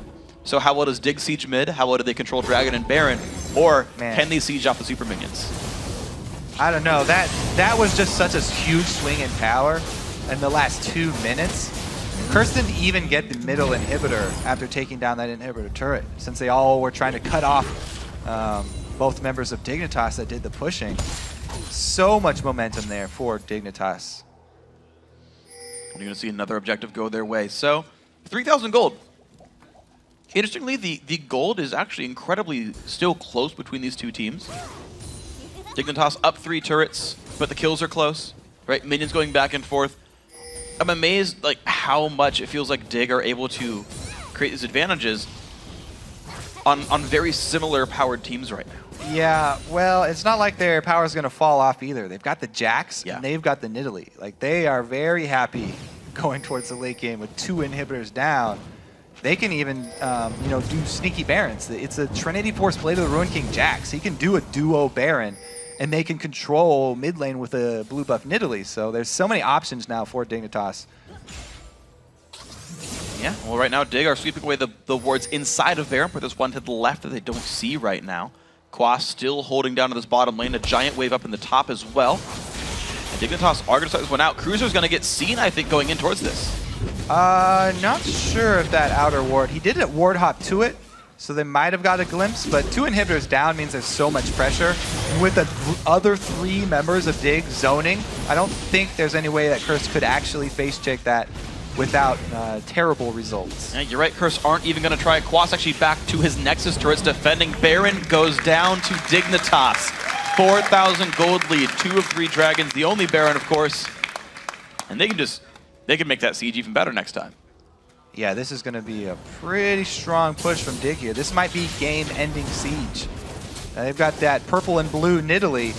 So how well does Dig siege mid? How well do they control Dragon and Baron? Or can they siege off the super minions? I don't know. That was just such a huge swing in power in the last 2 minutes. Curse didn't even get the middle inhibitor after taking down that inhibitor turret, since they all were trying to cut off both members of Dignitas that did the pushing. So much momentum there for Dignitas. We're going to see another objective go their way. So, 3,000 gold. Interestingly, the gold is actually incredibly still close between these 2 teams. Dignitas up 3 turrets, but the kills are close, right? Minions going back and forth. I'm amazed like how much it feels like Dig are able to create these advantages on very similar powered teams right now. Yeah, well, it's not like their power is going to fall off either. They've got the Jax and they've got the Nidalee. Like, they are very happy going towards the late game with 2 inhibitors down. They can even, you know, do sneaky Barons. It's a Trinity Force Blade of the Ruined King Jax. He can do a duo Baron, and they can control mid lane with a blue buff Nidalee. So there's so many options now for Dignitas. Yeah, well, right now Dig are sweeping away the wards inside of Baron, but there's one to the left that they don't see right now. Quas still holding down to this bottom lane, a giant wave up in the top as well. And Dignitas are going to start this one out. Cruiser's going to get seen, I think, going in towards this. Not sure if that outer ward. He did a ward hop to it, so they might have got a glimpse, but 2 inhibitors down means there's so much pressure. With the other 3 members of Dig zoning, I don't think there's any way that Curse could actually face check that without terrible results. Yeah, you're right, Curse aren't even going to try. Quas actually back to his Nexus turrets defending. Baron goes down to Dignitas. 4,000 gold lead, 2 of 3 dragons, the only Baron, of course. And they can make that siege even better next time. Yeah, this is going to be a pretty strong push from Dig here. This might be game-ending siege. They've got that purple and blue Nidalee,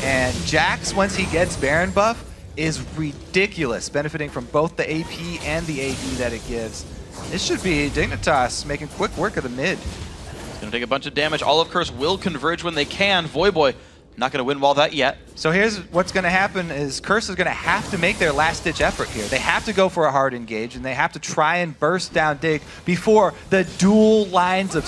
and Jax, once he gets Baron buff, is ridiculous, benefiting from both the AP and the AD that it gives. This should be Dignitas making quick work of the mid. It's going to take a bunch of damage. All of Curse will converge when they can. Voyboy not going to win wall that yet. So here's what's going to happen is Curse is going to have to make their last-ditch effort here. They have to go for a hard engage, and they have to try and burst down Dig before the dual lines of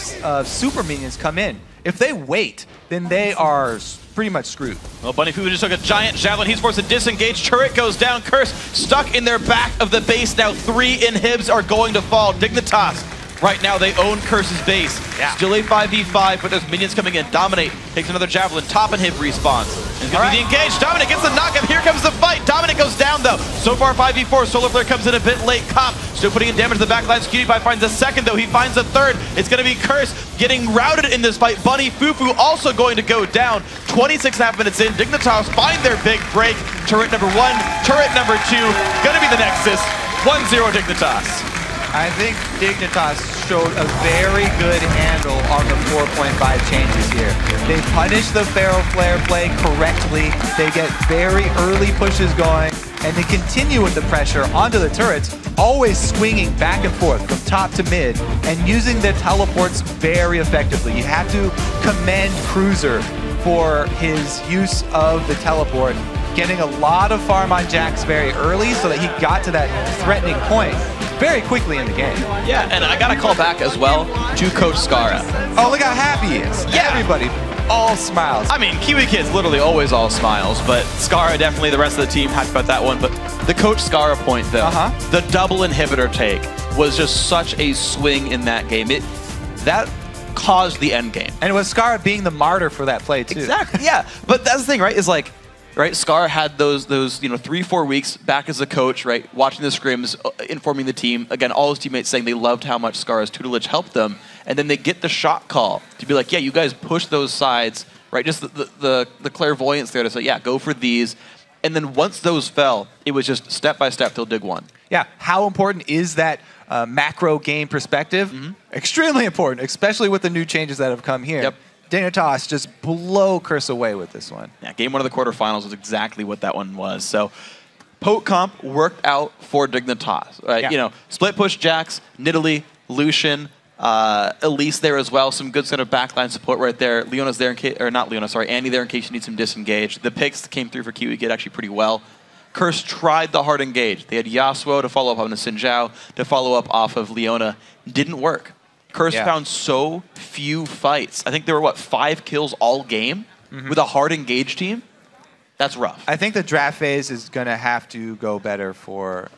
super minions come in. If they wait, then they are pretty much screwed. Well, Bunny FuFuu just took a giant javelin. He's forced to disengage. Turret goes down. Curse stuck in their back of the base. Now 3 inhibs are going to fall. Dignitas. Right now, they own Curse's base. Yeah. Still a 5v5, but there's minions coming in. Dominate takes another javelin. Top inhib respawns. It's going to be the engage. Dominate gets the knockup. Here comes the fight. Dominate goes down, though. So far, 5v4. Solar Flare comes in a bit late. Cop still putting in damage to the back lines. KiWiKiD finds a second, though. He finds a third. It's going to be Curse getting routed in this fight. Bunny FuFuu also going to go down. 26.5 minutes in. Dignitas find their big break. Turret number 1, turret number 2. Going to be the Nexus. 1-0 Dignitas. I think Dignitas showed a very good handle on the 4.5 changes here. They punish the Feral Flare play correctly. They get very early pushes going, and they continue with the pressure onto the turrets, always swinging back and forth from top to mid, and using their teleports very effectively. You have to commend Cruzer for his use of the teleport, getting a lot of farm on Jax very early so that he got to that threatening point very quickly in the game. Yeah, and I gotta call back as well to Coach Scarra. Oh, look how happy he is. Yeah. Everybody, all smiles. I mean, KiWiKid's literally always all smiles, but Scarra, definitely the rest of the team, happy about that one. But the Coach Scarra point, though, the double inhibitor take was just such a swing in that game. That caused the end game. And it was Scarra being the martyr for that play, too. Exactly, yeah. But that's the thing, right, is like, right, Scarra had those 3-4 weeks back as a coach, right, watching the scrims, informing the team. Again, all his teammates saying they loved how much Scarra's tutelage helped them. And then they get the shot call to be like, yeah, you guys push those sides, right? Just the clairvoyance there to say, yeah, go for these. And then once those fell, it was just step by step till Dig won. Yeah, how important is that macro game perspective? Extremely important, especially with the new changes that have come here. Yep. Dignitas just blow Curse away with this one. Yeah, game 1 of the quarterfinals was exactly what that one was. So, Poke Comp worked out for Dignitas. Right? Yeah. You know, split push Jax, Nidalee, Lucian, Elise there as well. Some good sort of backline support right there. Leona's there in case, or not Leona, sorry, Annie there in case you need some disengage. The picks came through for KiWiKiD actually pretty well. Curse tried the hard engage. They had Yasuo to follow up on the Xin Zhao, to follow up off of Leona. Didn't work. Curse found so few fights. I think there were, what, 5 kills all game with a hard engaged team? That's rough. I think the draft phase is going to have to go better for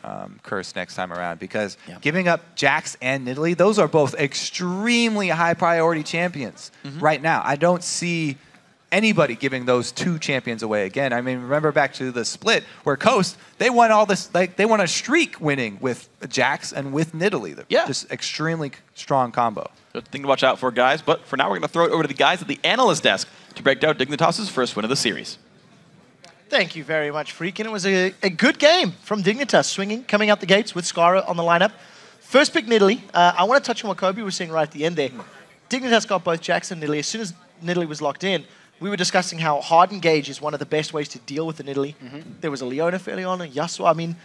Curse next time around because giving up Jax and Nidalee, those are both extremely high priority champions right now. I don't see anybody giving those 2 champions away again. I mean, remember back to the split where Coast, they won all this, like they won a streak winning with Jax and with Nidalee. Yeah. Just extremely strong combo. Good thing to watch out for, guys. But for now, we're going to throw it over to the guys at the analyst desk to break down Dignitas' first win of the series. Thank you very much, Freak. And it was a good game from Dignitas, swinging, coming out the gates with Scarra on the lineup. First pick Nidalee. I want to touch on what Kobe was saying right at the end there. Dignitas got both Jax and Nidalee. As soon as Nidalee was locked in, we were discussing how hard engage is one of the best ways to deal with the Nidalee. There was a Leona fairly on, a Yasuo. I mean,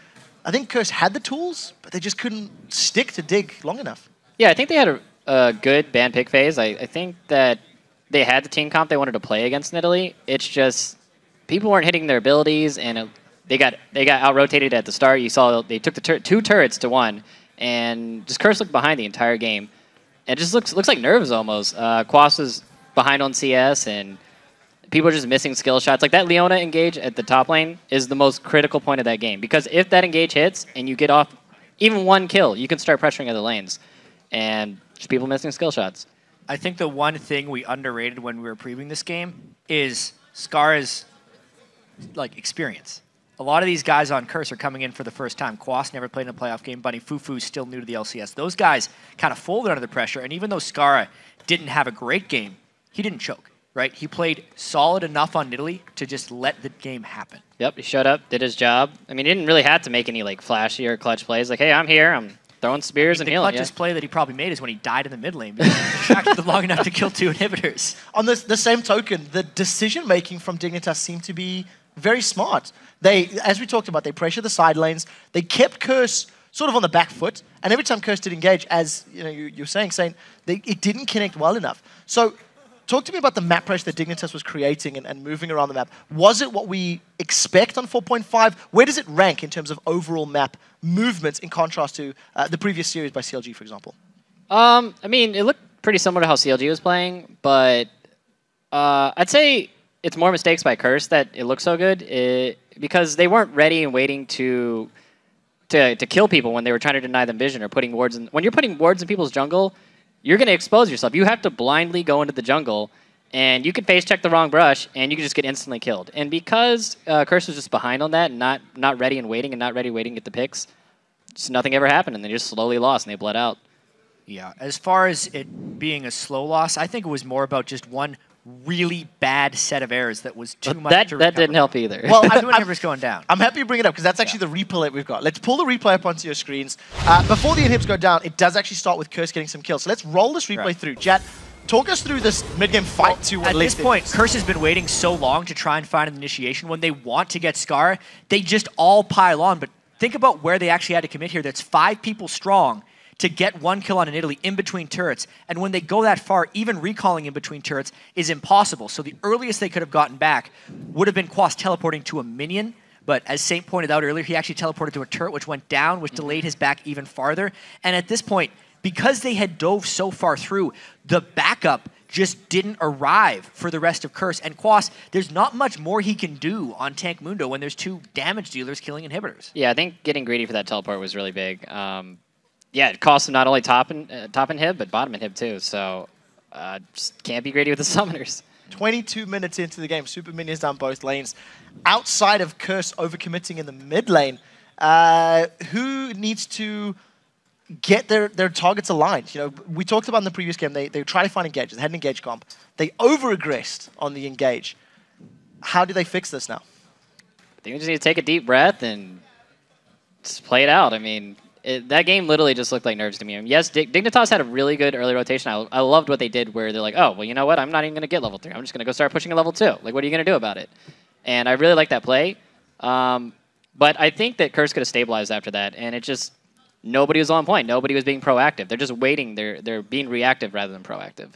I think Curse had the tools, but they just couldn't stick to Dig long enough. Yeah, I think they had a good ban pick phase. I think that they had the team comp they wanted to play against Nidalee. It's just people weren't hitting their abilities, and they got out-rotated at the start. You saw they took the 2 turrets to 1, and just Curse looked behind the entire game. It just looks like nerves almost. Quas was behind on CS, and people are just missing skill shots. Like that Leona engage at the top lane is the most critical point of that game. Because if that engage hits and you get off even one kill, you can start pressuring other lanes. And just people missing skill shots. I think the one thing we underrated when we were previewing this game is Scarra's experience. A lot of these guys on Curse are coming in for the first time. Quas never played in a playoff game. FuFuu still new to the LCS. Those guys kind of folded under the pressure, and even though Scarra didn't have a great game, he didn't choke, right? He played solid enough on Italy to just let the game happen. Yep, he showed up, did his job. I mean, he didn't really have to make any flashy or clutch plays. Like, hey, I'm here, I'm throwing spears and healing. The clutchest play that he probably made is when he died in the mid lane because he distracted them long enough to kill 2 inhibitors. On the same token, the decision-making from Dignitas seemed to be very smart. They, as we talked about, they pressured the side lanes. They kept Curse sort of on the back foot, and every time Curse did engage, as you're saying, it didn't connect well enough. So talk to me about the map pressure that Dignitas was creating and moving around the map. Was it what we expect on 4.5? Where does it rank in terms of overall map movements in contrast to the previous series by CLG, for example? I mean, it looked pretty similar to how CLG was playing, but I'd say it's more mistakes by Curse that it looks so good because they weren't ready and waiting to kill people when they were trying to deny them vision or putting wards in. When you're putting wards in people's jungle, you're going to expose yourself. You have to blindly go into the jungle, and you can face check the wrong brush, and you can just get instantly killed. And because Curse was just behind on that, and not ready and waiting, and not ready waiting to get the picks, just nothing ever happened, and they just slowly lost, and they bled out. Yeah, as far as it being a slow loss, I think it was more about just one really bad set of errors that was too much to recover. That didn't help either. Well, I'm going down. I'm happy you bring it up because that's actually the replay that we've got. Let's pull the replay up onto your screens. Before the inhibs go down, it does actually start with Curse getting some kills. So let's roll this replay through. Jat, talk us through this mid-game fight to at this point, Curse has been waiting so long to try and find an initiation. When they want to get Scarra, they just all pile on. But think about where they actually had to commit here. That's 5 people strong to get 1 kill on an Italy in between turrets. And when they go that far, even recalling in between turrets is impossible. So the earliest they could have gotten back would have been Quas teleporting to a minion. But as Saint pointed out earlier, he actually teleported to a turret, which went down, which delayed his back even farther. And at this point, because they had dove so far through, the backup just didn't arrive for the rest of Curse. And Quas, there's not much more he can do on Tank Mundo when there's 2 damage dealers killing inhibitors. Yeah, I think getting greedy for that teleport was really big. Yeah, it cost him not only top inhib, but bottom inhib too. So just can't be greedy with the summoners. 22 minutes into the game, super minions down both lanes. Outside of Curse overcommitting in the mid lane, who needs to get their targets aligned? We talked about in the previous game, they tried to find engages. They had an engage comp. They over-aggressed on the engage. How do they fix this now? I think we just need to take a deep breath and just play it out. I mean, that game literally just looked like nerves to me. Yes, Dignitas had a really good early rotation. I loved what they did where they're like, oh, well, you know what? I'm not even going to get level 3. I'm just going to go start pushing a level 2. Like, what are you going to do about it? And I really like that play. But I think that Curse could have stabilized after that. And it just, nobody was on point. Nobody was being proactive. They're just waiting. They're being reactive rather than proactive.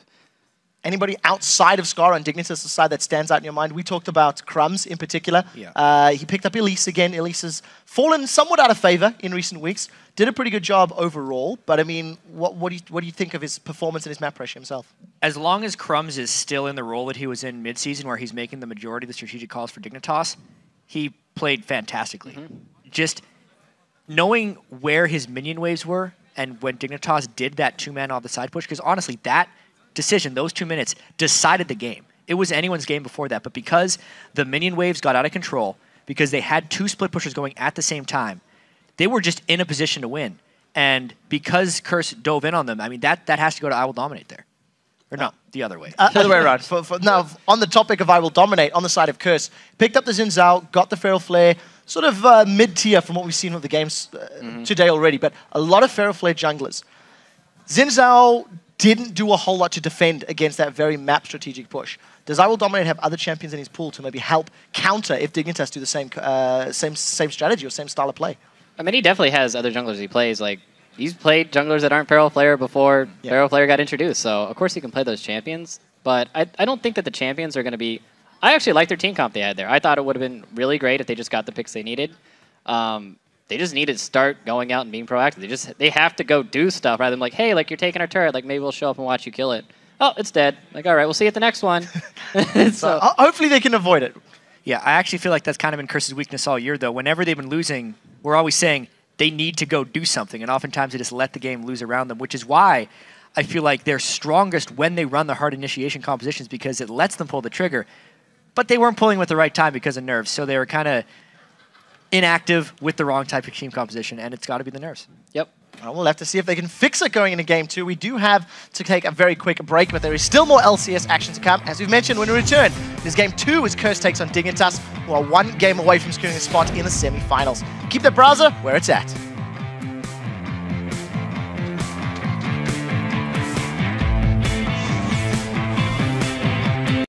Anybody outside of Scarra and Dignitas' side that stands out in your mind? We talked about Crumbzz in particular. Yeah. He picked up Elise again. Elise has fallen somewhat out of favor in recent weeks. Did a pretty good job overall, but I mean, what do you think of his performance and his map pressure himself? As long as Crumbzz is still in the role that he was in mid-season where he's making the majority of the strategic calls for Dignitas, he played fantastically. Just knowing where his minion waves were and when Dignitas did that 2-man off the side push, because honestly, that decision, those 2 minutes, decided the game. It was anyone's game before that, but because the minion waves got out of control, because they had 2 split pushers going at the same time, they were just in a position to win. And because Curse dove in on them, I mean, that has to go to IWillDominate there. Or no, the other way. Other way around. Now, on the topic of IWillDominate, on the side of Curse, picked up the Xin Zhao, got the Feral Flare, sort of mid-tier from what we've seen of the games today already, but a lot of Feral Flare junglers. Xin Zhao didn't do a whole lot to defend against that very map strategic push. Does IWillDominate have other champions in his pool to maybe help counter if Dignitas do the same strategy or same style of play? I mean, he definitely has other junglers he plays. Like, he's played junglers that aren't Feral Flare before Feral Flare got introduced, so of course he can play those champions. But I don't think that the champions are going to be... I actually like their team comp they had there. I thought it would have been really great if they just got the picks they needed. They just need to start going out and being proactive. They have to go do stuff rather than like, hey, like you're taking our turret, like maybe we'll show up and watch you kill it. Oh, it's dead. Like, all right, we'll see you at the next one. So hopefully they can avoid it. Yeah, I actually feel like that's kind of been Curse's weakness all year, though. Whenever they've been losing, we're always saying they need to go do something, and oftentimes they just let the game lose around them, which is why I feel like they're strongest when they run the hard initiation compositions because it lets them pull the trigger. But they weren't pulling with the right time because of nerves, so they were kind of inactive with the wrong type of team composition, and it's got to be the nerves. Yep. Well, we'll have to see if they can fix it going into Game 2. We do have to take a very quick break, but there is still more LCS action to come. As we've mentioned, when we return, this Game 2 as Curse takes on Dignitas, who are one game away from securing a spot in the semi-finals. Keep the browser where it's at.